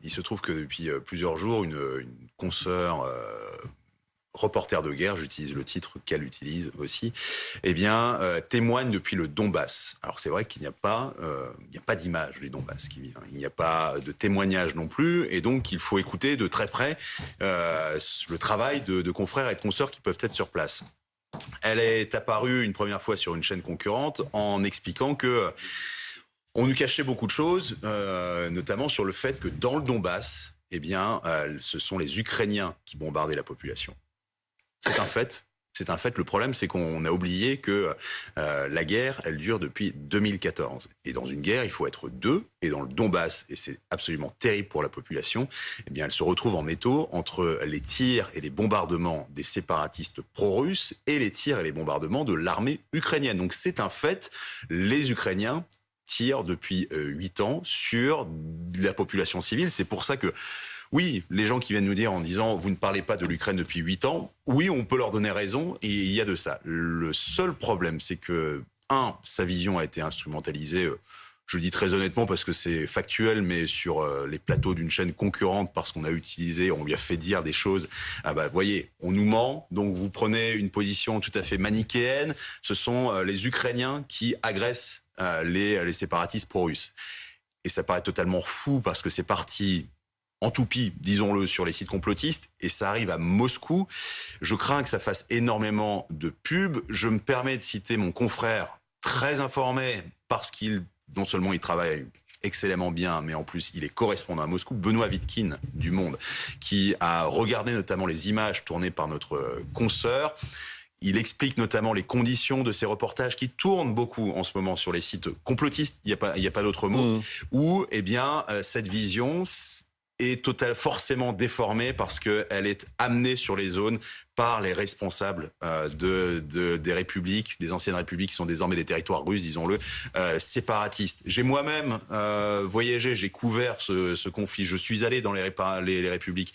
Il se trouve que depuis plusieurs jours, une consoeur reporter de guerre, j'utilise le titre qu'elle utilise aussi, témoigne depuis le Donbass. Alors c'est vrai qu'il n'y a pas d'image du Donbass qui vient, il n'y a pas de témoignage non plus, et donc il faut écouter de très près le travail de confrères et de consoeurs qui peuvent être sur place. Elle est apparue une première fois sur une chaîne concurrente en expliquant que on nous cachait beaucoup de choses, notamment sur le fait que dans le Donbass, ce sont les Ukrainiens qui bombardaient la population. C'est un fait. C'est un fait. Le problème, c'est qu'on a oublié que la guerre, elle dure depuis 2014. Et dans une guerre, il faut être deux. Et dans le Donbass, et c'est absolument terrible pour la population, elle se retrouve en étau entre les tirs et les bombardements des séparatistes pro-russes et les tirs et les bombardements de l'armée ukrainienne. Donc c'est un fait. Les Ukrainiens tirent depuis 8 ans sur la population civile. C'est pour ça que oui, les gens qui viennent nous dire en disant « vous ne parlez pas de l'Ukraine depuis 8 ans », oui, on peut leur donner raison, et il y a de ça. Le seul problème, c'est que, sa vision a été instrumentalisée, je le dis très honnêtement parce que c'est factuel, mais sur les plateaux d'une chaîne concurrente, parce qu'on on lui a fait dire des choses. Voyez, on nous ment, donc vous prenez une position tout à fait manichéenne. Ce sont les Ukrainiens qui agressent les séparatistes pro-russes. Et ça paraît totalement fou parce que c'est parti en toupie, disons-le, sur les sites complotistes, et ça arrive à Moscou. Je crains que ça fasse énormément de pub. Je me permets de citer mon confrère, très informé, parce qu'il, non seulement il travaille excellemment bien, mais en plus il est correspondant à Moscou, Benoît Vitkine du Monde, qui a regardé notamment les images tournées par notre consoeur. Il explique notamment les conditions de ces reportages qui tournent beaucoup en ce moment sur les sites complotistes, il n'y a pas d'autre mot, où cette vision est forcément déformée parce qu'elle est amenée sur les zones par les responsables des républiques, des anciennes républiques qui sont désormais des territoires russes, disons-le, séparatistes. J'ai moi-même voyagé, j'ai couvert ce conflit. Je suis allé dans les républiques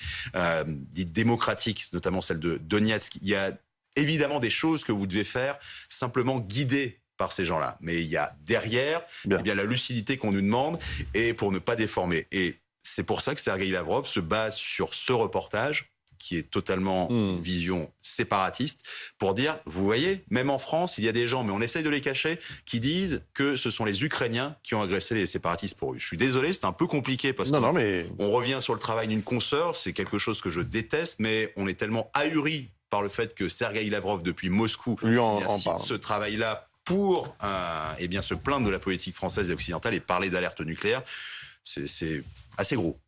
dites démocratiques, notamment celle de Donetsk. Il y a évidemment des choses que vous devez faire simplement guidées par ces gens-là. Mais il y a derrière la lucidité qu'on nous demande et pour ne pas déformer. Et c'est pour ça que Sergueï Lavrov se base sur ce reportage qui est totalement une vision séparatiste, pour dire, vous voyez, même en France, il y a des gens, mais on essaye de les cacher, qui disent que ce sont les Ukrainiens qui ont agressé les séparatistes pro-russes. Je suis désolé, c'est un peu compliqué, parce qu'on revient sur le travail d'une consoeur, c'est quelque chose que je déteste, mais on est tellement ahuri par le fait que Sergueï Lavrov, depuis Moscou, cite ce travail-là pour se plaindre de la politique française et occidentale et parler d'alerte nucléaire. C'est assez gros.